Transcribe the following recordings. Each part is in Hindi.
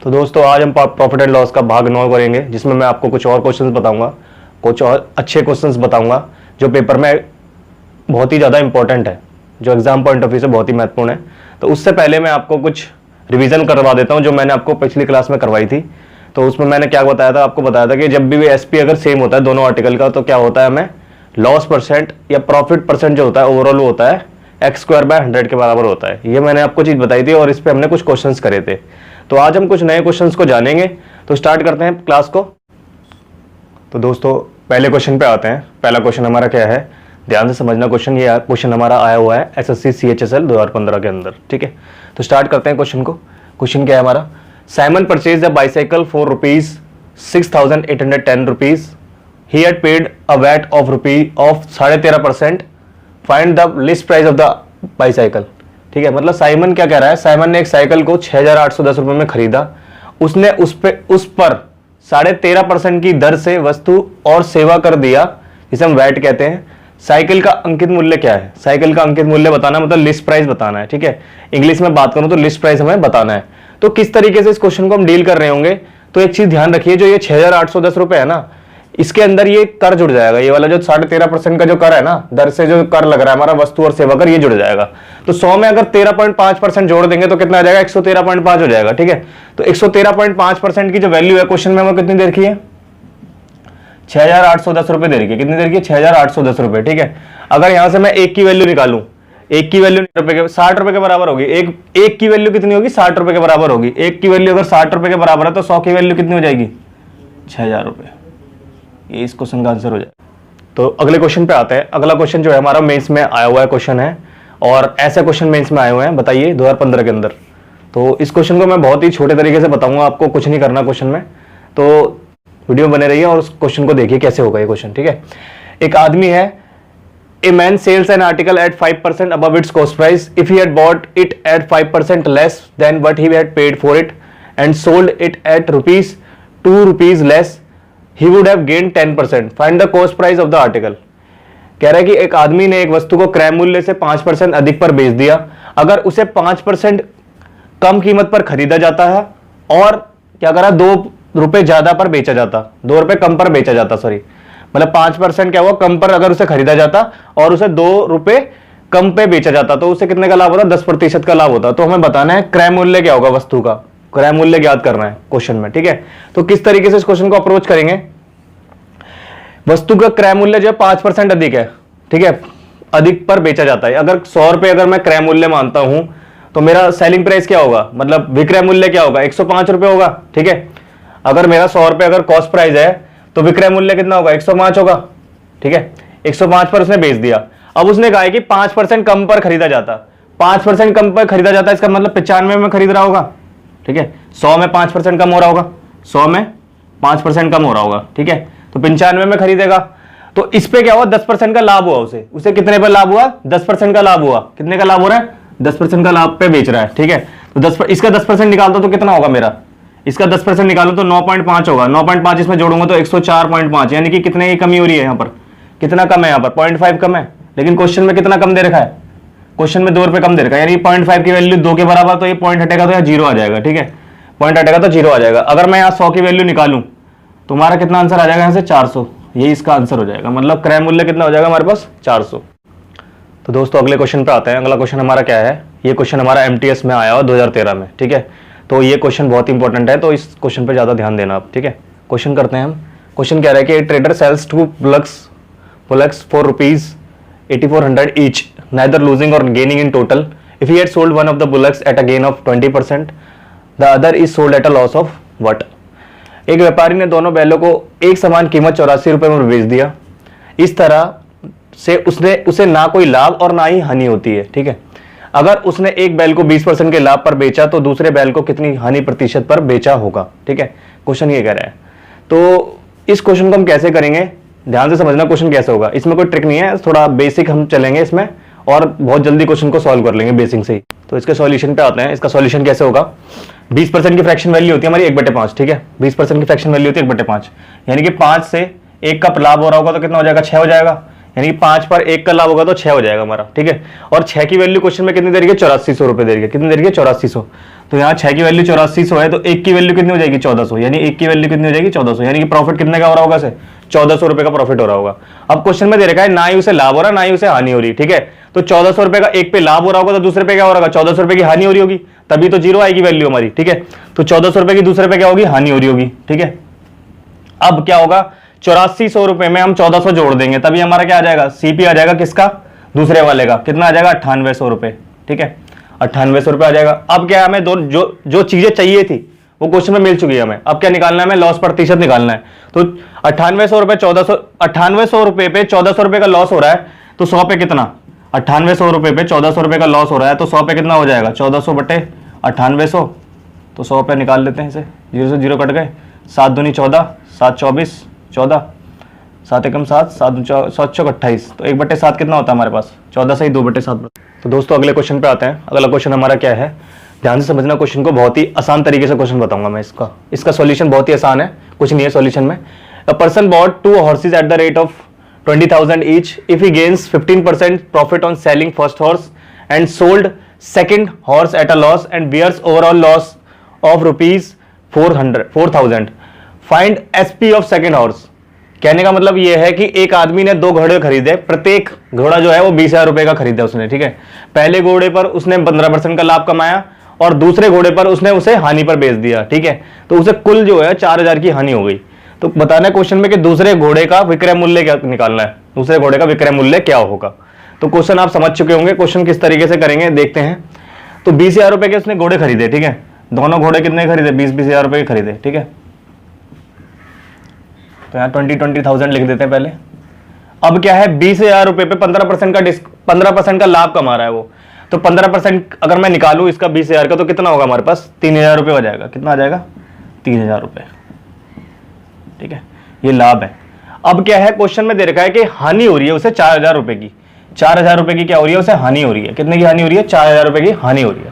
तो दोस्तों आज हम प्रॉफिट एंड लॉस का भाग 9 करेंगे, जिसमें मैं आपको कुछ और क्वेश्चंस बताऊंगा, कुछ और अच्छे क्वेश्चंस बताऊंगा जो पेपर में बहुत ही ज़्यादा इंपॉर्टेंट है, जो एग्जाम पॉइंट ऑफ व्यू से बहुत ही महत्वपूर्ण है। तो उससे पहले मैं आपको कुछ रिवीजन करवा देता हूं जो मैंने आपको पिछली क्लास में करवाई थी। तो उसमें मैंने क्या बताया था, आपको बताया था कि जब भी एसपी अगर सेम होता है दोनों आर्टिकल का, तो क्या होता है, हमें लॉस परसेंट या प्रॉफिट परसेंट जो होता है ओवरऑल वो होता है x² / 100 के बराबर होता है। ये मैंने आपको चीज़ बताई थी और इस पर हमने कुछ क्वेश्चंस करे थे। तो आज हम कुछ नए क्वेश्चंस को जानेंगे। तो स्टार्ट करते हैं क्लास को। तो दोस्तों पहले क्वेश्चन पे आते हैं। पहला क्वेश्चन हमारा क्या है, ध्यान से समझना क्वेश्चन। ये क्वेश्चन हमारा आया हुआ है एसएससी CHSL 2015 के अंदर, ठीक है। तो स्टार्ट करते हैं क्वेश्चन को। क्वेश्चन क्या है हमारा, Simon purchase a bicycle for ₹6,810। He had paid a VAT of 13.5%। Find the list price of the bicycle. ठीक है, मतलब साइमन क्या कह रहा है, साइमन ने एक साइकिल को 6,810 रुपए में खरीदा। उसने उस पर 13.5% की दर से वस्तु और सेवा कर दिया, जिसे हम वैट कहते हैं। साइकिल का अंकित मूल्य क्या है, साइकिल का अंकित मूल्य बताना मतलब लिस्ट प्राइस बताना है, ठीक है। इंग्लिश में बात करूं तो लिस्ट प्राइस हमें बताना है। तो किस तरीके से इस क्वेश्चन को हम डील कर रहे होंगे, तो एक चीज ध्यान रखिए, जो ये 6,810 रुपए है ना, इसके अंदर ये कर जुड़ जाएगा। ये वाला जो 13.5% का जो कर है ना, दर से जो कर लग रहा है हमारा वस्तु और सेवा कर, ये जुड़ जाएगा। तो 100 में अगर 13.5% जोड़ देंगे तो कितना आ जाएगा, 113.5 हो जाएगा, ठीक है। तो 113.5% की जो वैल्यू है क्वेश्चन में वो कितनी देर की है, 6,810 रुपए देर की। कितनी देर की, 6,810 रुपए, ठीक है। अगर यहां से मैं एक की वैल्यू निकालूं, एक की वैल्यू 60 रुपए के बराबर होगी। एक की वैल्यू कितनी होगी, 60 रुपए के बराबर होगी। एक की वैल्यू अगर 60 रुपए के बराबर है तो 100 की वैल्यू कितनी हो जाएगी, 6,000 रुपए। ये इस क्वेश्चन का आंसर हो जाएगा। तो अगले क्वेश्चन पे आते हैं। अगला क्वेश्चन जो है हमारा मेंस में आया हुआ है क्वेश्चन है, और ऐसे क्वेश्चन मेंस में आए हुए हैं, बताइए 2015 के अंदर। तो इस क्वेश्चन को मैं बहुत ही छोटे तरीके से बताऊंगा, आपको कुछ नहीं करना क्वेश्चन में, तो वीडियो बने रहिए और उस क्वेश्चन को देखिए कैसे होगा ये क्वेश्चन, ठीक है। एक आदमी है, a man sells an article at 5% above its cost price. If he had bought it at 5% less than what he had paid for it and sold it at ₹2 less, he would have gained 10%. Find the cost price of the article. कह रहा है कि एक आदमी ने एक वस्तु को क्रय मूल्य से 5% अधिक पर बेच दिया। अगर उसे 5% कम कीमत पर खरीदा जाता है और क्या करा, ₹2 ज्यादा पर बेचा जाता, ₹2 कम पर बेचा जाता, सॉरी, मतलब 5% क्या हुआ कम पर अगर उसे खरीदा जाता और उसे ₹2 कम पे बेचा जाता, तो उसे कितने का लाभ होता, 10% का लाभ होता। तो हमें बताना है क्रय मूल्य क्या होगा, वस्तु का क्रय मूल्य ज्ञात करना है क्वेश्चन में, ठीक है। तो किस तरीके से इस क्वेश्चन को अप्रोच करेंगे, वस्तु का क्रय मूल्य जो 5% अधिक है, ठीक है, अधिक पर बेचा जाता है। अगर 100 रुपए अगर मैं क्रय मूल्य मानता हूं तो मेरा सेलिंग प्राइस क्या होगा, मतलब विक्रय मूल्य क्या होगा, 105 रुपए होगा, ठीक है। अगर मेरा 100 रुपए अगर कॉस्ट प्राइस है तो विक्रय मूल्य कितना होगा, 105 होगा, ठीक है। 105 पर उसने बेच दिया। अब उसने कहा है कि 5% कम पर खरीदा जाता, 5% कम पर खरीदा जाता, इसका मतलब 95 में खरीद रहा होगा, ठीक है। 100 में 5% कम हो रहा होगा, 100 में 5% कम हो रहा होगा, ठीक है। तो 95 में खरीदेगा। तो इस पे क्या हुआ, 10% का लाभ हुआ उसे कितने पर लाभ हुआ, 10% का लाभ हुआ। कितने का लाभ हो रहा है, 10% का लाभ पे बेच रहा है, ठीक है। तो इसका 10% निकालता तो कितना होगा मेरा, इसका 10% निकालो तो 9.5 होगा। 9.5 इसमें जोड़ूंगा तो 104.5, यानी कि कितने की कमी हो रही है यहाँ पर, कितना कम है यहाँ पर, 0.5 कम है। लेकिन क्वेश्चन में कितना कम दे रखा है, क्वेश्चन में ₹2 कम दे रखा है, यानी 0.5 की वैल्यू 2 के बराबर, तो ये पॉइंट हटेगा तो यहाँ 0 आ जाएगा, ठीक है। पॉइंट हटेगा तो 0 आ जाएगा। अगर मैं यहाँ 100 की वैल्यू निकालूं तो हमारा कितना आंसर आ जाएगा, यहाँ से 400, यही इसका आंसर हो जाएगा। मतलब क्रय मूल्य कितना हो जाएगा हमारे पास, 400। तो दोस्तों अगले क्वेश्चन पे आते हैं। अगला क्वेश्चन हमारा क्या है, ये क्वेश्चन हमारा MTS में आया हुआ 2013 में, ठीक है। तो ये क्वेश्चन बहुत इंपॉर्टेंट है, तो इस क्वेश्चन पे ज्यादा ध्यान देना आप, ठीक है। क्वेश्चन करते हैं हम। क्वेश्चन कह रहा है कि trader sales 2 bullocks for ₹8,400 each, neither losing or gaining in total. If he had sold one of the bullocks at a gain of 20%, the other is sold at a loss of what? एक व्यापारी ने दोनों बैलों को एक समान कीमत 84 रुपए में बेच दिया। इस तरह से उसे ना कोई लाभ और ना ही हानि होती है, ठीक है। अगर उसने एक बैल को 20% के लाभ पर बेचा तो दूसरे बैल को कितनी हानि प्रतिशत पर बेचा होगा, ठीक है। क्वेश्चन ये कह रहा है। तो इस क्वेश्चन को हम कैसे करेंगे, ध्यान से समझना क्वेश्चन कैसे होगा। इसमें कोई ट्रिक नहीं है, थोड़ा बेसिक हम चलेंगे इसमें और बहुत जल्दी क्वेश्चन को सॉल्व कर लेंगे बेसिक से ही। तो इसके सॉल्यूशन पे आते हैं। इसका सॉल्यूशन कैसे होगा, 20% की फ्रैक्शन वैल्यू होती है हमारी 1/5, ठीक है। 20% की फ्रैक्शन वैल्यू होती है 1/5, यानी कि 5 से 1 का लाभ हो रहा होगा तो कितना हो जाएगा, 6 हो जाएगा। यानी कि 5 पर 1 का लाभ होगा तो 6 हो जाएगा हमारा, ठीक है। और 6 की वैल्यू क्वेश्चन में कितनी दे रही है, 8400 रुपए दे रही है। कितनी दे रही है, 8400। तो यहाँ 6 की वैल्यू 8400 है, तो 1 की वैल्यू कितनी हो जाएगी 1400, यानी 1 की वैल्यू कितनी हो जाएगी 1400, यानी कि प्रॉफिट कितने का हो रहा होगा से 1400 रुपए का प्रॉफिट हो रहा होगा। अब क्वेश्चन में दे रखा है ना ही उसे लाभ हो रहा ना ही उसे हानि हो रही, ठीक है। तो 1400 रुपए का एक पे लाभ हो रहा होगा तो दूसरे पे क्या हो रहा होगा 1400 रुपए की हानि हो रही होगी, तभी तो जीरो आएगी वैल्यू हमारी, ठीक है। तो 1400 रुपए की दूसरे पे क्या होगी हानि हो रही होगी, ठीक है। अब क्या होगा 8400 रुपए में हम 1400 जोड़ देंगे, तभी हमारा क्या आ जाएगा सीपी आ जाएगा किसका दूसरे वाले का, कितना आ जाएगा 9800 रुपए, ठीक है 9800 रुपए आ जाएगा। अब क्या हमें दो जो चीजें चाहिए थी वो क्वेश्चन में मिल चुकी है हमें, अब क्या निकालना है हमें लॉस प्रतिशत निकालना है। तो 9800 रुपए 9800 रुपए पे 1400 रुपए का लॉस हो रहा है, तो 100 पे कितना 9800 रुपए पे 1400 रुपए का लॉस हो रहा है, तो 100 पे कितना हो जाएगा 1400 बटे 9800, तो 100 पे निकाल लेते हैं इसे, 0 से 0 कट गए, 7 दूनी 14, 7 24 14, 7 एकम 7, 7 चौक 28, तो 1/7 कितना होता है हमारे पास 14 से ही 2/7। तो दोस्तों अगले क्वेश्चन पे आते हैं। अगला क्वेश्चन हमारा क्या है, ध्यान से समझना क्वेश्चन को, बहुत ही आसान तरीके से क्वेश्चन बताऊंगा मैं इसका सॉल्यूशन बहुत ही आसान है, कुछ नहीं है सॉल्यूशन में। A person bought 2 horses at the rate of 20,000 each if he gains 15% profit on selling first horse and sold second horse at a loss and bears overall loss of rupees 4,000, find SP of second horse। कहने का मतलब यह है कि एक आदमी ने 2 घोड़े खरीदे, प्रत्येक घोड़ा जो है वो 20,000 रुपए का खरीदा उसने, ठीक है। पहले घोड़े पर उसने 15% का लाभ कमाया और दूसरे घोड़े पर उसने उसे हानि पर बेच दिया, ठीक है। तो उसे कुल जो है 4,000 की हानि हो गई। तो बताना है क्वेश्चन में कि दूसरे घोड़े का विक्रय मूल्य क्या निकालना है, दूसरे घोड़े का विक्रय मूल्य क्या होगा। तो क्वेश्चन आप समझ चुके होंगे, क्वेश्चन किस तरीके से करेंगे देखते हैं। तो 20,000 रुपए के उसने घोड़े खरीदे, ठीक है, दोनों घोड़े कितने खरीदे 20,000 रुपए के खरीदे, ठीक है। तो यहाँ 20,000 लिख देते हैं पहले। अब क्या है 20,000 रुपए पे 15% का लाभ कमा रहा है वो, तो 15% अगर मैं निकालू इसका 20,000 का तो कितना होगा हमारे पास 3,000 रुपए हो जाएगा, कितना आ जाएगा 3,000 रुपए, ठीक है, ये लाभ है। अब क्या है क्वेश्चन में दे रखा है कि हानि हो रही है उसे 4,000 रुपए की, 4,000 रुपए की क्या हो रही है उसे हानि हो रही है, कितने की हानि हो रही है 4,000 रुपए की हानि हो रही है।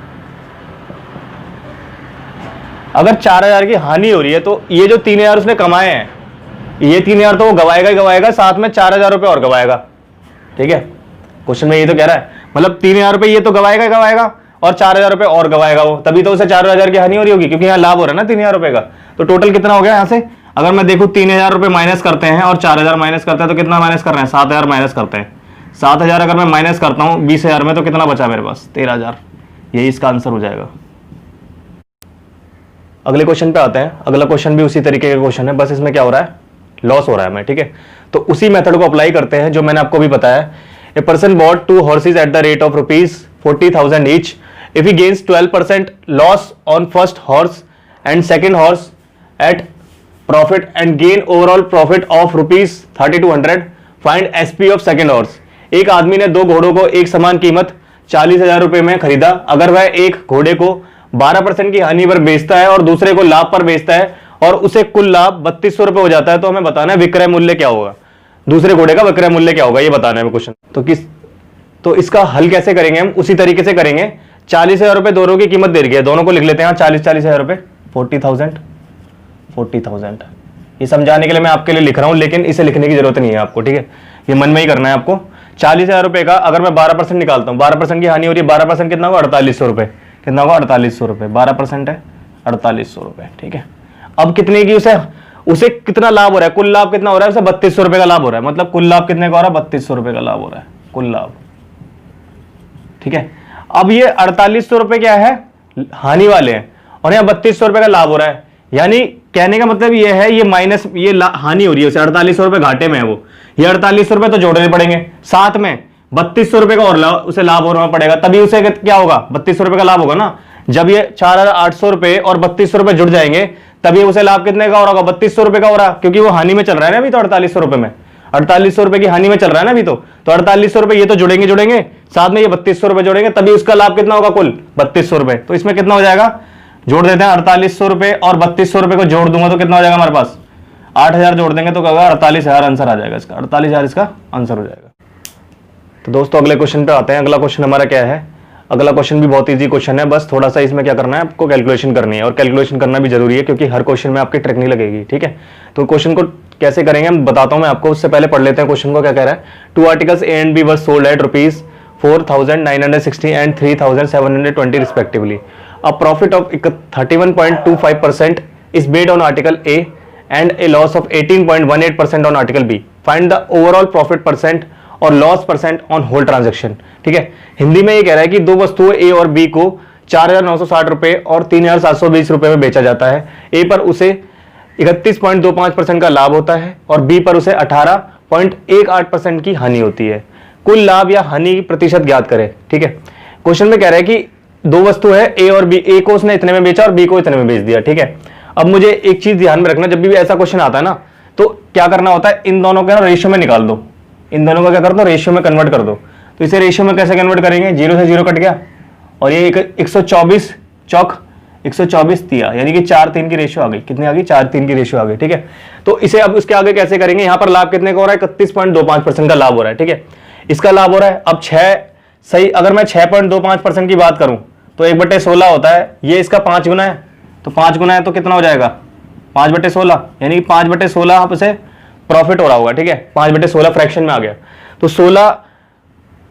अगर 4,000 की हानि हो रही है तो ये जो 3,000 उसने कमाए हैं, ये 3,000 तो वो गवाएगा ही गवाएगा, साथ में 4,000 रुपए और गवाएगा, ठीक है। क्वेश्चन में ये तो कह रहा है मतलब 3,000 रुपए ये तो गवाएगा ही गवाएगा और 4,000 रुपए और गवाएगा वो, तभी तो उसे 4,000 की हानि हो रही होगी, क्योंकि यहाँ लाभ हो रहा है ना 3,000 रुपए का। तो टोटल कितना हो गया यहाँ से, अगर मैं देखूं 3,000 रुपए माइनस करते हैं और 4,000 माइनस करते हैं तो कितना माइनस कर रहे हैं 7,000 माइनस करते हैं। 7,000 अगर मैं माइनस करता हूँ 20,000 में तो कितना बचा मेरे पास 13,000, यही इसका आंसर हो जाएगा। अगले क्वेश्चन पे आते हैं। अगला क्वेश्चन भी उसी तरीके का क्वेश्चन है, बस इसमें क्या हो रहा है लॉस हो रहा है हमें, ठीक है। तो उसी मेथड को अप्लाई करते हैं जो मैंने आपको भी बताया। A person bought 2 horses at the rate of rupees 40,000 each, if he gains 12% loss on first horse and second horse at profit and gain overall profit of rupees 3,200, find SP of second horse. एक आदमी ने 2 घोड़ों को एक समान कीमत 40,000 रुपए में खरीदा, अगर वह एक घोड़े को 12% की हानि पर बेचता है और दूसरे को लाभ पर बेचता है और उसे कुल लाभ 3,200 रुपए हो जाता है, तो हमें बताना है विक्रय मूल्य क्या होगा, दूसरे घोड़े का विक्रय मूल्य क्या होगा, ये बताना है क्वेश्चन। तो इसका हल कैसे करेंगे हम, उसी तरीके से करेंगे। 40,000 रुपए दोनों की कीमत दे रही है, दोनों को लिख लेते हैं 40,000 रुपए, 40,000। ये समझाने के लिए मैं आपके लिए लिख रहा हूं, लेकिन इसे लिखने की जरूरत नहीं है आपको, ठीक है, ये मन में ही करना है आपको। 40,000 रुपए का अगर मैं 12% निकालता हूं, 12% की हानि हो रही है, 12% कितना होगा 4,800 रुपए, कितना होगा 4,800 रुपए, 12% है 4,800 रुपए, ठीक है। अब कितने की उसे कितना लाभ हो रहा है, कुल लाभ कितना हो रहा है उसे 3,200 रुपए का लाभ हो रहा है, मतलब कुल लाभ कितने का हो रहा है 3,200 रुपए का लाभ हो रहा है, कुल लाभ, ठीक है। अब ये 4,800 रुपए क्या है हानि वाले हैं और यहाँ 3,200 रुपए का लाभ हो रहा है, यानी कहने का मतलब ये है ये माइनस ये हानि हो रही है उसे, 4,800 रुपए घाटे में है वो, ये 4,800 रुपए तो जोड़ने पड़ेंगे, साथ में 3,200 रुपए का और उसे लाभ होना पड़ेगा, तभी उसे क्या होगा 3,200 रुपए का लाभ होगा ना। जब ये 4,800 रुपए और 3,200 रुपए जुड़ जाएंगे तभी उसे लाभ कितने का हो रहा होगा 3,200 रुपए का हो रहा, क्योंकि वो हानि में चल रहा है ना अभी, तो 4,800 रुपए में 4,800 रुपए की हानि में चल रहा है ना अभी, तो 4,800 रुपए ये तो जुड़ेंगे साथ में ये 3,200 रुपए जोड़ेंगे, तभी उसका लाभ कितना होगा कुल 3,200 रुपए। तो इसमें कितना हो जाएगा, जोड़ देते हैं 4,800 रुपए और 3,200 रुपए को जोड़ दूंगा तो कितना हो जाएगा हमारे पास 8,000 जोड़ देंगे तो क्या होगा 48,000 आंसर आ जाएगा इसका, 48,000 इसका आंसर हो जाएगा। तो दोस्तों अगले क्वेश्चन पे आते हैं। अगला क्वेश्चन हमारा क्या है, अगला क्वेश्चन भी बहुत इजी क्वेश्चन है, बस थोड़ा सा इसमें क्या करना है आपको कैलकुलेशन करनी है, और कैलकुलेशन करना भी जरूरी है क्योंकि हर क्वेश्चन में आपकी ट्रिक नहीं लगेगी, ठीक है। तो क्वेश्चन को कैसे करेंगे हम बताता हूं मैं आपको, उससे पहले पढ़ लेते हैं क्वेश्चन को क्या कह रहा है। 2 articles A and B were sold at rupees 4,960 and 3,720 respectively. A profit of 31.25% is based on article A and a loss of 18.18% on article B, find the overall profit percent और loss percent on whole transaction. ठीक है, हिंदी में ये कह रहा है कि दो वस्तुएं ए और बी को 4,960 रुपए और 3,720 रुपए में बेचा जाता है। ए पर उसे 31.25% का लाभ होता है और बी पर उसे 18.18% की हानि होती है। कुल लाभ या हानि प्रतिशत ज्ञात करें। ठीक है, क्वेश्चन में कह रहा है कि दो वस्तु है ए और बी, ए को उसने इतने में बेचा और बी को इतने में बेच दिया। ठीक है, अब मुझे एक चीज ध्यान में रखना, जब भी ऐसा क्वेश्चन आता है ना, तो क्या करना होता है, इन दोनों का रेशियो में निकाल दो, इन दोनों का क्या कर दो, रेशियो में कन्वर्ट कर दो। तो इसे रेशियो में कैसे कन्वर्ट करेंगे, 0 से 0 कट गया और ये 124 चौक 124 दिया, यानी कि 4-3 की रेशियो आ गई। कितनी आ गई, 4-3 की रेशियो आ गई। ठीक है, तो इसे अब उसके आगे कैसे करेंगे, यहां पर लाभ कितने का हो रहा है, 31.25% का लाभ हो रहा है। ठीक है, इसका लाभ हो रहा है। अब 6 सही, अगर मैं 6.25% की बात करूं तो 1/16 होता है, ये इसका 5 गुना है, तो 5 गुना है तो कितना हो जाएगा, 5/16, यानी कि 5/16 आप उसे प्रॉफिट हो रहा होगा। ठीक है, 5/16 फ्रैक्शन में आ गया, तो 16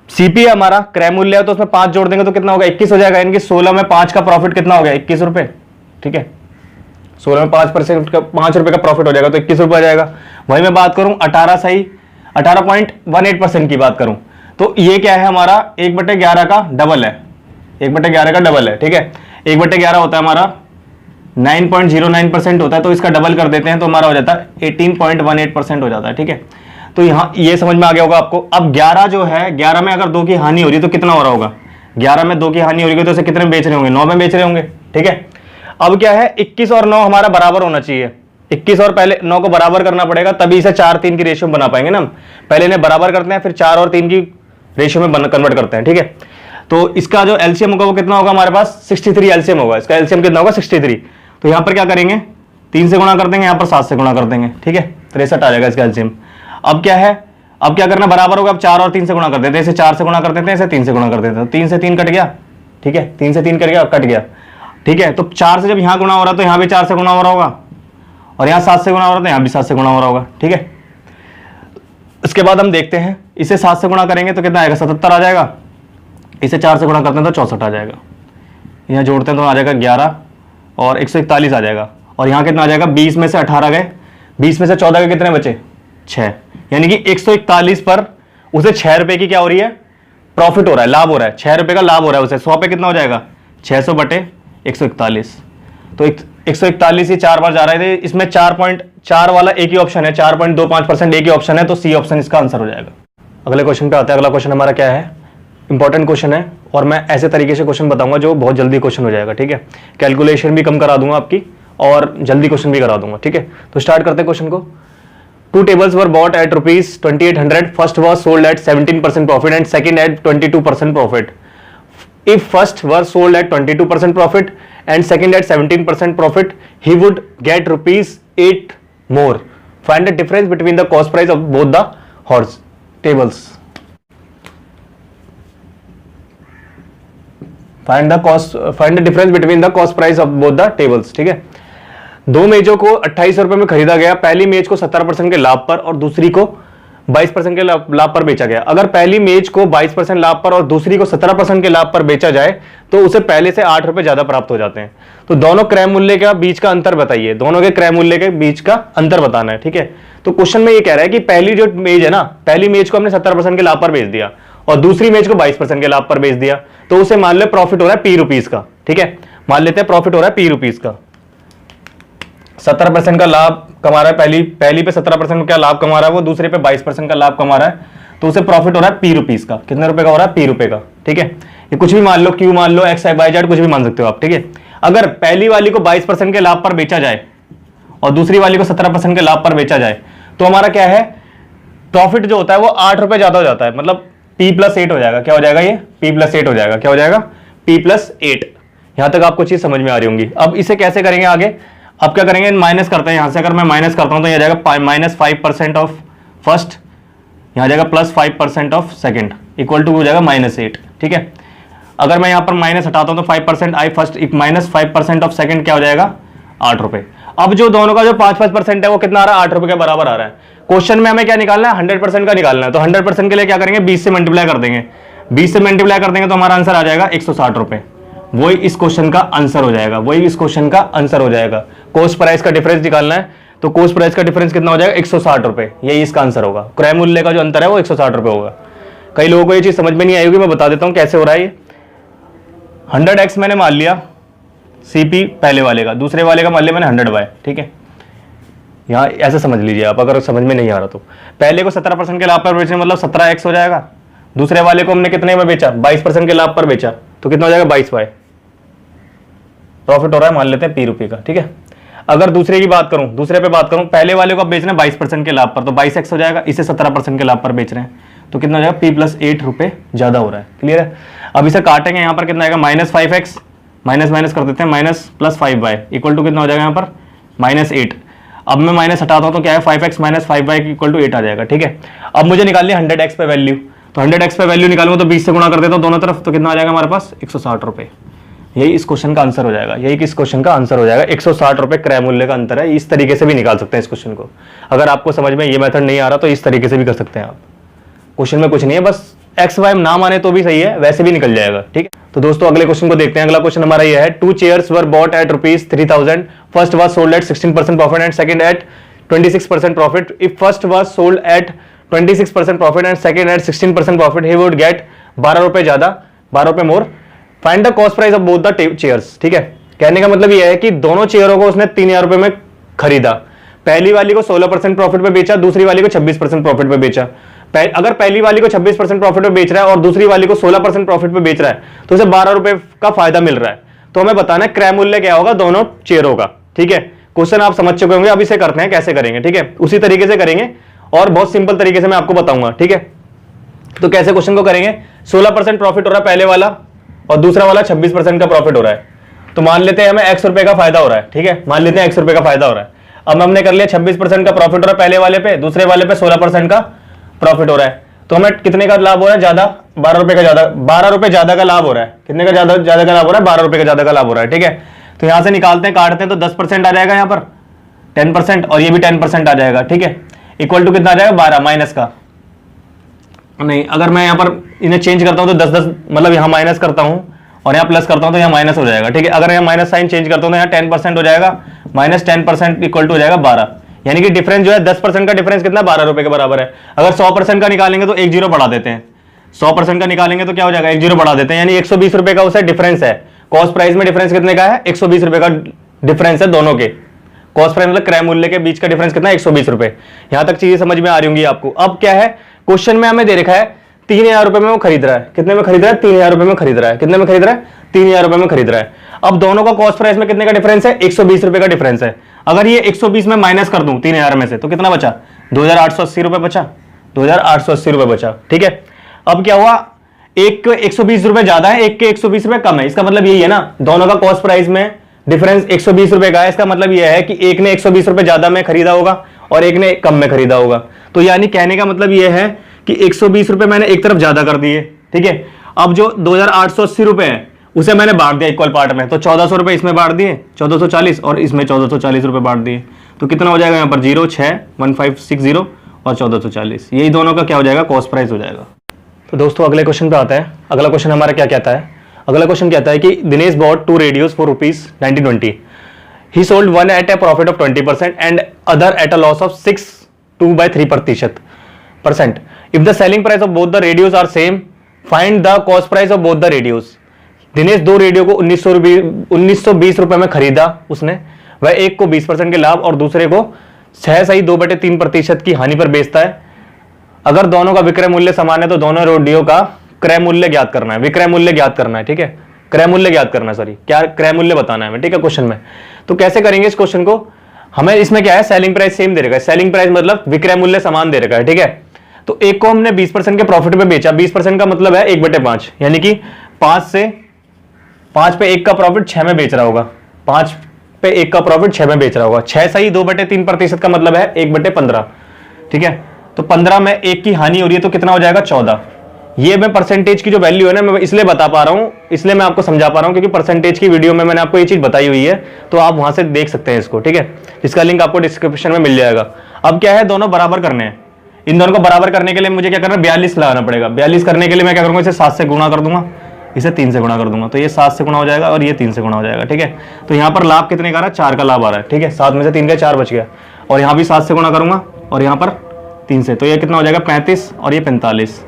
सीपी है हमारा, क्रय मूल्य है, तो उसमें 5 जोड़ देंगे तो कितना होगा, 21 हो जाएगा। यानी कि 16 में 5 का प्रॉफिट कितना हो गया, 21 रुपए। ठीक है, 16 में 5% का 5 रुपए का प्रॉफिट हो जाएगा तो 21 रुपए आ जाएगा। वही मैं बात करूं 18 सही 18.18% की बात करूं तो ये क्या है हमारा 1/11 का डबल है, 1/11 का डबल है। ठीक है, 1/11 होता है हमारा 9.09% होता है, तो इसका डबल कर देते हैं तो हमारा हो जाता है 18.18% हो जाता है। ठीक है, तो यहाँ ये समझ में आ गया होगा आपको। अब 11 जो है, 11 में अगर 2 की हानि हो रही है तो कितना हो रहा होगा, 11 में 2 की हानि हो रही है तो इसे कितने में बेच रहे होंगे, 9 में बेच रहे होंगे। ठीक है, अब क्या है 21 और 9 हमारा बराबर होना चाहिए, 21 और पहले 9 को बराबर करना पड़ेगा, तभी इसे 4-3 की रेशियो बना पाएंगे ना हम। पहले इन्हें बराबर करते हैं, फिर 4 और 3 की रेशियो में कन्वर्ट करते हैं। ठीक है, तो इसका जो एलसीएम होगा वो कितना होगा, हमारे पास 63 एलसीएम होगा। इसका एलसीएम कितना होगा, 63। तो यहां पर क्या करेंगे, 3 से गुणा कर देंगे, यहां पर 7 से गुणा कर देंगे। ठीक है, 63 आ जाएगा इसका एलसीएम। अब क्या है, अब क्या करना, बराबर होगा, अब 4 और 3 से गुणा कर देते हैं, इसे 4 से गुणा कर देते हैं, इसे 3 से गुणा कर देते हैं, 3 से 3 कट गया। ठीक है, 3 से 3 कट गया, कट गया। ठीक है, तो 4 से जब यहां गुणा हो रहा है तो यहां भी 4 से गुणा हो रहा होगा, और यहां 7 से गुणा हो रहा है तो यहां भी 7 से गुणा हो रहा होगा। ठीक है, इसके बाद हम देखते हैं, इसे 7 से गुणा करेंगे तो कितना आएगा, 77 आ जाएगा। इसे 4 से गुणा करते हैं तो 64 आ जाएगा। यहां जोड़ते हैं तो आ जाएगा 11 और 141 आ जाएगा। और यहां कितना आ जाएगा, 20 में से 18 गए, 20 में से 14 के कितने बचे, 6, यानी कि 141 पर उसे 6 रुपए की क्या हो रही है, प्रॉफिट हो रहा है, लाभ हो रहा है, 6 रुपए का लाभ हो रहा है उसे। 100 पे कितना हो जाएगा, 600/141। तो 141 ये 4 बार जा रहे थे, इसमें 4.4 वाला एक ही ऑप्शन है, 4.25% एक ही ऑप्शन है, तो सी ऑप्शन इसका आंसर हो जाएगा। अगले क्वेश्चन पे आते हैं। अगला क्वेश्चन हमारा क्या है, इंपॉर्टेंट क्वेश्चन है और मैं ऐसे तरीके से क्वेश्चन बताऊंगा जो बहुत जल्दी क्वेश्चन हो जाएगा। ठीक है, कैलकुलेशन भी कम करा दूंगा आपकी और जल्दी क्वेश्चन भी करा दूंगा। ठीक है, तो स्टार्ट करते हैं क्वेश्चन को। 2 tables were bought at ₹2800. First was sold at 17% profit and second at 22% profit. If first were sold at 22% profit and second at 17% profit, he would get ₹8 more. Find the difference between the cost price of both the horse tables. Find the difference between the cost price of both the tables. ठीक है, दो मेजों को 28 रुपए में खरीदा गया। पहली मेज को 17% के लाभ पर और दूसरी को 22% के लाभ पर बेचा गया। अगर पहली मेज को 22% लाभ पर और दूसरी को 17% के लाभ पर बेचा जाए तो उसे पहले से 8 रुपए ज्यादा प्राप्त हो जाते हैं। तो दोनों क्रय मूल्य के बीच का अंतर बताइए, दोनों के क्रय मूल्य के बीच का अंतर बताना है। ठीक है, तो क्वेश्चन में ये कह रहा है कि पहली जो मेज है ना, पहली मेज को हमने 17% के लाभ पर बेच दिया और दूसरी मेज को 22% के लाभ पर बेच दिया, तो उसे मान लो प्रॉफिट हो रहा है ₹p का। ठीक है, मान लेते हैं प्रॉफिट हो रहा है ₹p का, 17% का लाभ कमा रहा है, पहली पे 17% का लाभ कमा रहा है वो, दूसरे पे 22% का लाभ कमा रहा है, तो उसे प्रॉफिट हो रहा है ₹p का। कितने रुपए का हो रहा है, ₹p का। ठीक है, ये कुछ भी मान लो, Q मान लो, X Y Z कुछ भी मान सकते हो आप। ठीक है, अगर पहली वाली को 22% के लाभ पर बेचा जाए और दूसरी वाली को 17% के लाभ पर बेचा जाए तो हमारा क्या है, प्रॉफिट जो होता है वो 8 रुपए ज्यादा हो जाता है, मतलब P+8 हो जाएगा। क्या हो जाएगा, ये P+8 हो जाएगा। क्या हो जाएगा, P+8। यहां तक आपको चीज समझ में आ रही होंगी। अब इसे कैसे करेंगे आगे, अब क्या करेंगे, माइनस करते हैं यहां से। अगर मैं माइनस करता हूं तो यह जाएगा -5% ऑफ फर्स्ट, यहां जाएगा +5% ऑफ सेकंड, इक्वल टू हो जाएगा -8। ठीक है, अगर मैं यहां पर माइनस हटाता हूं तो 5% आई फर्स्ट -5% ऑफ सेकंड क्या हो जाएगा, 8 रुपए। अब जो दोनों का जो 5% है वो कितना आ रहा है, 8 रुपए के बराबर आ रहा है। क्वेश्चन में हमें क्या निकालना है, 100% का निकालना है। तो 100% के लिए क्या करेंगे, 20 से मल्टीप्लाई कर देंगे, 20 से मल्टीप्लाई कर देंगे तो हमारा आंसर आ जाएगा 160 रुपए। वही इस क्वेश्चन का आंसर हो जाएगा, वही इस क्वेश्चन का आंसर हो जाएगा। कॉस्ट प्राइस का डिफरेंस निकालना है तो कॉस्ट प्राइस का डिफरेंस कितना हो जाएगा, 160 रुपए, यही इसका आंसर होगा। क्रय मूल्य का जो अंतर है वो 160 रुपए होगा। कई लोगों को ये चीज समझ में नहीं आई होगी, मैं बता देता हूं कैसे हो रहा है ये। 100x मैंने मान लिया CP पहले वाले का, दूसरे वाले का मान लिया मैंने 100y, ठीक है। यहाँ ऐसे समझ लीजिए आप, अगर समझ में नहीं आ रहा तो पहले को 17% के लाभ पर बेचने मतलब 17x हो जाएगा। दूसरे वाले को हमने कितने में बेचा, 22% के लाभ पर बेचा, तो कितना हो जाएगा 22y। प्रॉफिट हो रहा है मान लेते हैं P रुपये का, ठीक है। अगर दूसरे की बात करूं, दूसरे पे बात करूं, पहले वाले को आप बेच रहे हैं 22% के लाभ पर, तो 22x हो जाएगा। इसे 17% के लाभ पर बेच रहे हैं तो कितना हो जाएगा, P + 8 रुपए ज्यादा हो रहा है। क्लियर है। अब इसे काटेंगे, यहाँ पर कितना आएगा -5x, माइनस माइनस कर देते हैं, माइनस +5y इक्वल टू कितना हो जाएगा यहाँ पर -8। अब मैं माइनस हटाता हूं तो क्या है, 5x - 5y इक्वल टू 8 आ जाएगा, ठीक है। अब मुझे निकालनी है 100x पे वैल्यू, तो 100x पे वैल्यू निकालूंगा तो 20 से गुणा कर देता हूं दोनों तरफ, तो कितना आ जाएगा हमारे पास 160 रुपए। यही इस क्वेश्चन का आंसर हो जाएगा, यही किस क्वेश्चन का आंसर हो जाएगा। 160 रुपए क्रय मूल्य का अंतर है। इस तरीके से भी निकाल सकते हैं इस क्वेश्चन को। अगर आपको समझ में ये मेथड नहीं आ रहा तो इस तरीके से भी कर सकते हैं आप। क्वेश्चन में कुछ नहीं है, बस एक्स वाई ना माने तो भी सही है, वैसे भी निकल जाएगा, ठीक है। तो दोस्तों अगले क्वेश्चन को देखते हैं। अगला क्वेश्चन हमारा ये है, 2 chairs were bought at ₹3,000, first was sold at 16% profit and second at 26% profit. If first was sold at 26% profit and second at 16% profit, he would get 12 रुपए ज्यादा, 12 रुपए more. Find the cost price of both the chairs, ठीक है। कहने का मतलब ये है कि दोनों चेयरों को उसने 3000 रुपए में खरीदा। पहली वाली को 16% प्रॉफिट पे बेचा, दूसरी वाली को 26% प्रॉफिट पे बेचा। अगर पहली वाली को 26% प्रॉफिट पे बेच रहा है और दूसरी वाली को 16% प्रॉफिट पे बेच रहा है तो उसे 12 रुपए का फायदा मिल रहा है। तो हमें बताना है क्रय मूल्य क्या होगा दोनों चेयरों का, ठीक है। क्वेश्चन आप समझ चुके होंगे, अब इसे करते हैं कैसे करेंगे, ठीक है। उसी तरीके से करेंगे और बहुत सिंपल तरीके से मैं आपको बताऊंगा, ठीक है। तो कैसे क्वेश्चन को करेंगे, 16% प्रॉफिट हो रहा है पहले वाला और दूसरा वाला 26% का प्रॉफिट हो रहा है। तो मान लेते हैं हमें x रुपए का फायदा हो रहा है, ठीक है। मान लेते हैं x रुपए का फायदा हो रहा है। अब हमने कर लिया 26% का प्रॉफिट हो रहा है पहले वाले पे, दूसरे वाले पे 16% का प्रॉफिट हो रहा है। तो हमें कितने का लाभ हो रहा है, ज्यादा, 12 रुपए का ज्यादा, 12 रुपए ज्यादा का लाभ हो रहा है। कितने का ज्यादा ज्यादा का लाभ हो रहा है, 12 रुपए का ज्यादा का लाभ हो रहा है, ठीक है। तो यहां से निकालते हैं, काटते हैं तो 10% आ जाएगा यहाँ पर, 10% और ये भी 10% आ जाएगा, ठीक है। इक्वल टू कितना आ जाएगा, 12 माइनस का नहीं, अगर मैं यहाँ पर इन्हें चेंज करता हूँ तो 10 मतलब यहाँ माइनस करता हूँ और यहाँ प्लस करता हूँ तो यहाँ माइनस हो जाएगा, ठीक है। अगर यहाँ माइनस साइन चेंज करता हूँ तो यहाँ 10% हो जाएगा, -10% इक्वल टू हो जाएगा 12। यानी कि डिफरेंस जो है 10% का डिफरेंस कितना, 12 रुपए के बराबर है। अगर 100% का निकालेंगे तो एक जीरो बढ़ा देते हैं, 100% का निकालेंगे तो क्या हो जाएगा, एक जीरो बढ़ा देते हैं, यानी 120 रुपए का उसे डिफरेंस है। कॉस्ट प्राइस में डिफरेंस कितने का है, 120 रुपए का डिफरेंस है दोनों के। कॉस्ट प्राइस मतलब क्रय मूल्य के बीच का डिफरेंस कितना है, 120 रुपए। यहां तक चीजें समझ में आ रही होंगी आपको। अब क्या है, क्वेश्चन में हमें दे रखा है 3000 रुपए में वो खरीद रहा है। कितने में खरीद रहा है, 3000 रुपए में खरीद रहा है। कितने में खरीद रहा है, 3000 रुपए में खरीद रहा है। अब दोनों का कॉस्ट प्राइस में कितने का डिफरेंस है, 120 रुपए का डिफरेंस है। अगर ये 120 में माइनस कर दूं 3000 में से तो कितना बचा, 2880 रुपए बचा, 2880 रुपए बचा, ठीक है। अब क्या हुआ, एक 120 रुपए ज्यादा है, एक के 120 रुपए कम है। इसका मतलब यही है ना, दोनों का कॉस्ट प्राइस में डिफरेंस 120 रुपए का है। इसका मतलब यह है कि एक ने 120 रुपए ज्यादा में खरीदा होगा और एक ने कम में खरीदा होगा। तो यानी कहने का मतलब यह है कि 120 रुपए मैंने एक तरफ ज्यादा कर दिए, ठीक है। अब जो 2880 रुपए है उसे मैंने बांट दिया इक्वल पार्ट में, तो 1400 रुपए इसमें बांट दिए, 1440 और इसमें 1440 रुपए बांट दिए। तो कितना हो जाएगा यहाँ पर, 0, 6, 1560 और 1440, यही दोनों का क्या हो जाएगा, कॉस्ट प्राइस हो जाएगा। तो दोस्तों अगले क्वेश्चन पे आता है। अगला क्वेश्चन हमारा क्या कहता है, अगला क्वेश्चन कहता है कि Dinesh bought 2 radios for ₹1920। He sold one at a profit of 20% and other at a loss of 2/3%। If the selling price of both the radios are same, find the cost price of both the radios. Dinesh 2 radio को 1920 रुपए में खरीदा उसने, वह एक को 20% के लाभ और दूसरे को 2/3% की हानि पर बेचता है। अगर दोनों का विक्रय मूल्य समान है तो दोनों रेडियो का क्रय मूल्य ज्ञात करना है, विक्रय मूल्य ज्ञात करना है, ठीक है। क्रय मूल्य ज्ञात करना है, सॉरी, क्या क्रय मूल्य बताना है हमें, ठीक है, क्वेश्चन में। तो कैसे करेंगे इस क्वेश्चन को, हमें इसमें क्या है, सेलिंग प्राइस सेम दे रखा है। सेलिंग प्राइस मतलब विक्रय मूल्य समान दे रखा है, ठीक है। तो एक को हमने 20% के प्रॉफिट पे बेचा, 20% का मतलब है 1/5, यानी कि 5 पे 1 का प्रॉफिट 6 में बेच रहा होगा, 5 पे 1 का प्रॉफिट 6 में बेच रहा होगा। 6 सही 2/3% का मतलब है 1/15, ठीक है। तो 15 में 1 की हानि हो रही है तो कितना हो जाएगा, 14। ये मैं परसेंटेज की जो वैल्यू है ना, मैं इसलिए बता पा रहा हूं, इसलिए मैं आपको समझा पा रहा हूं क्योंकि परसेंटेज की वीडियो में मैंने आपको ये चीज बताई हुई है, तो आप वहां से देख सकते हैं इसको, ठीक है। इसका लिंक आपको डिस्क्रिप्शन में मिल जाएगा। अब क्या है, दोनों बराबर करने हैं। इन दोनों को बराबर करने के लिए मुझे क्या करना है, 42 लगाना पड़ेगा। 42 करने के लिए मैं क्या करूंगा, इसे 7 से गुणा कर दूंगा, इसे 3 से गुणा कर दूंगा, तो ये 7 से गुणा हो जाएगा और ये 3 से गुणा हो जाएगा, ठीक है। तो यहाँ पर लाभ कितने का आ रहा है, 4 का लाभ आ रहा है, ठीक है। 7 में से 3 गए, 4 बच गया, और यहाँ भी 7 से गुणा करूंगा और यहाँ पर 3 से, तो ये कितना हो जाएगा 35 और ये 45।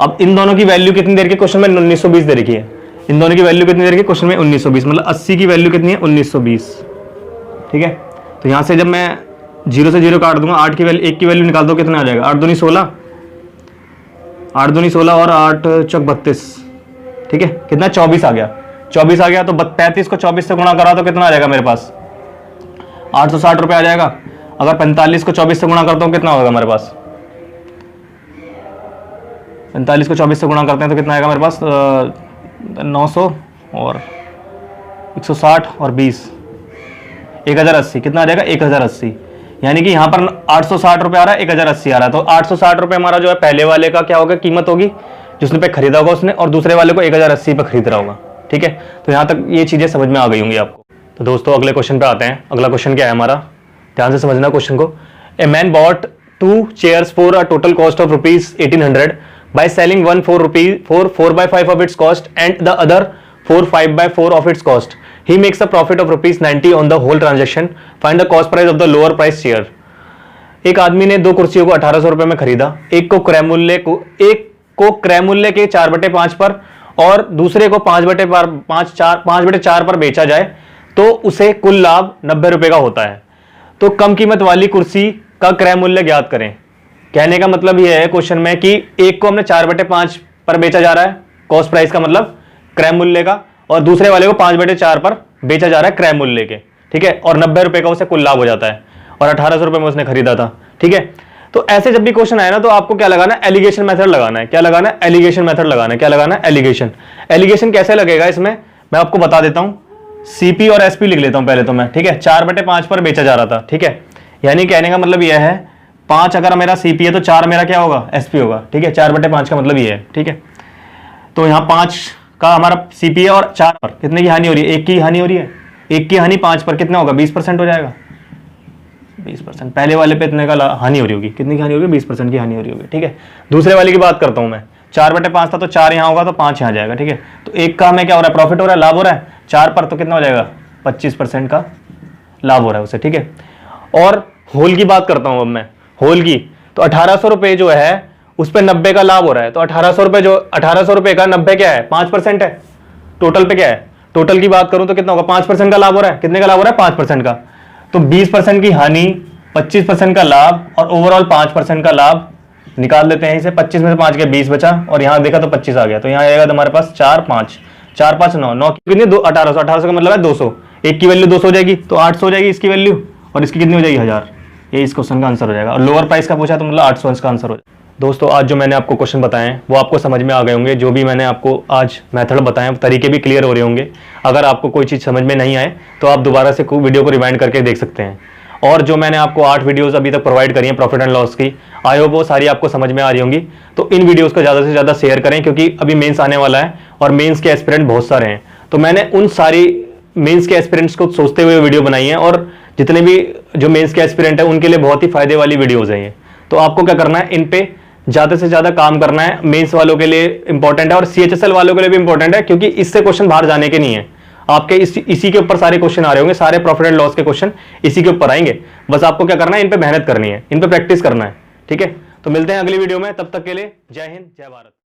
अब इन दोनों की वैल्यू कितनी देर की क्वेश्चन में 1920 दे रखी है, इन दोनों की वैल्यू कितनी देर की क्वेश्चन में 1920, मतलब 80 की वैल्यू कितनी है 1920, ठीक है। तो यहाँ से जब मैं 0 से 0 काट दूंगा, 8 की वैल्यू 1 की वैल्यू निकाल दो, कितना आ जाएगा 8 दूनी 16, 8 दूनी 16 और 8 चौक 32, ठीक है। कितना 24 आ गया, 24 आ गया। तो 35 को 24 से गुणा करा तो कितना आ जाएगा मेरे पास 860 रुपये आ जाएगा। अगर 45 को 24 से गुणा करता हूँ कितना होगा मेरे पास, 45 को 24 से गुणा करते हैं तो कितना आएगा मेरे पास 900 और 160 और 20, 1080, कितना आ जाएगा 1080। यानी कि यहाँ पर 860 रुपये आ रहा है, 1080 आ रहा है। तो 860 रुपये हमारा जो है पहले वाले का क्या होगा, कीमत होगी जिसने पे खरीदा होगा उसने, और दूसरे वाले को 1080 पे खरीद रहा होगा, ठीक है। तो यहाँ तक ये चीजें समझ में आ गई होंगी आपको। तो दोस्तों अगले क्वेश्चन पे आते हैं। अगला क्वेश्चन क्या है हमारा, ध्यान से समझना क्वेश्चन को। A man bot 2 chairs for a total cost of ₹1800 by selling one for 4/5 of its cost and the other for 5/4 of its cost. He makes a profit of ₹90 on the whole transaction. Find the cost price of the lower price chair. एक आदमी ने 2 कुर्सियों को 1800 रुपए में खरीदा, एक को क्रय मूल्य के 4/5 पर और दूसरे को 5/4 पर बेचा जाए तो उसे कुल लाभ 90 रुपए का होता है। तो कम कीमत वाली कुर्सी का क्रय मूल्य ज्ञात करें। कहने का मतलब यह है क्वेश्चन में कि एक को हमने 4/5 पर बेचा जा रहा है, कॉस्ट प्राइस का मतलब क्रय मूल्य का, और दूसरे वाले को 5/4 पर बेचा जा रहा है क्रय मूल्य के, ठीक है। और 90 रुपए का उसे कुल लाभ हो जाता है और 1800 रुपए में उसने खरीदा था, ठीक है। तो ऐसे जब भी क्वेश्चन आए ना तो आपको क्या लगाना है, एलिगेशन मेथड लगाना है। क्या लगाना है, एलिगेशन मेथड लगाना है। क्या लगाना है, एलिगेशन। एलिगेशन कैसे लगेगा इसमें मैं आपको बता देता हूं। सीपी और एसपी लिख लेता हूं पहले तो मैं, ठीक है। 4/5 पर बेचा जा रहा था, ठीक है। यानी कहने का मतलब यह है 5 अगर मेरा सीपी है तो 4 मेरा क्या होगा, एसपी होगा, ठीक है। 4/5 का मतलब ये है, ठीक है। तो यहाँ 5 का हमारा सीपी है और 4 पर कितने की हानि हो रही है, 1 की हानि हो रही है। 1 की हानि 5 पर कितना होगा, 20% हो जाएगा। 20% पहले वाले पे इतने का हानि हो रही होगी, कितनी की हानि होगी, 20% की हानि हो रही होगी, ठीक है। दूसरे वाले की बात करता हूं मैं, 4/5 था तो 4 यहाँ होगा तो 5 यहाँ जाएगा, ठीक है। तो 1 का हमें क्या हो रहा है, प्रॉफिट हो रहा है, लाभ हो रहा है। 4 पर तो कितना हो जाएगा, 25% का लाभ हो रहा है उसे, ठीक है। और होल की बात करता हूं अब मैं, होल की तो 1800 रुपए जो है उस पर 90 का लाभ हो रहा है। तो 1800 रुपए जो 1800 रुपए का 90 क्या है, 5% है। टोटल पे क्या है, टोटल की बात करूं तो कितना होगा, 5% का लाभ हो रहा है। कितने का लाभ हो रहा है, 5% का। तो 20% की हानि, 25% का लाभ और ओवरऑल 5% का लाभ निकाल देते हैं इसे। 25 में से 5 गया, 20 बचा और यहाँ देखा तो 25 आ गया। तो यहाँ आएगा हमारे पास 4 5 4 5 9 9 कितनी 1800 1800 का मतलब है 200। एक की वैल्यू 200 हो जाएगी तो 800 हो जाएगी इसकी वैल्यू, और इसकी कितनी हो जाएगी 1000। ये इस क्वेश्चन का आंसर हो जाएगा। और लोअर प्राइस का पूछा तो मतलब 800 इसका आंसर हो जाएगा। दोस्तों आज जो मैंने आपको क्वेश्चन बताए हैं वो आपको समझ में आ गए होंगे। जो भी मैंने आपको आज मेथड बताए तरीके भी क्लियर हो रहे होंगे। अगर आपको कोई चीज़ समझ में नहीं आए तो आप दोबारा से वीडियो को रिवाइंड करके देख सकते हैं। और जो मैंने आपको 8 वीडियोस अभी तक प्रोवाइड करी हैं प्रॉफिट एंड लॉस की, आई होप वो सारी आपको समझ में आ रही होंगी। तो इन वीडियोस को ज़्यादा से ज़्यादा शेयर करें क्योंकि अभी मेंस आने वाला है और मेंस के एस्पिरेंट बहुत सारे हैं। तो मैंने उन सारी मेंस के एस्पिरेंट्स को सोचते हुए वीडियो बनाई है और जितने भी जो मेंस के एस्पिरेंट है उनके लिए बहुत ही फायदे वाली वीडियोज़ हैं ये। तो आपको क्या करना है, इन पे ज़्यादा से ज़्यादा काम करना है। मेंस वालों के लिए इंपॉर्टेंट है और सीएचएसएल वालों के लिए भी इंपॉर्टेंट है क्योंकि इससे क्वेश्चन बाहर जाने के नहीं है। आपके इसी के ऊपर सारे क्वेश्चन आ रहे होंगे, सारे प्रॉफिट एंड लॉस के क्वेश्चन इसी के ऊपर आएंगे। बस आपको क्या करना है, इन पे मेहनत करनी है, इन पे प्रैक्टिस करना है, ठीक है। तो मिलते हैं अगली वीडियो में, तब तक के लिए जय हिंद जय भारत।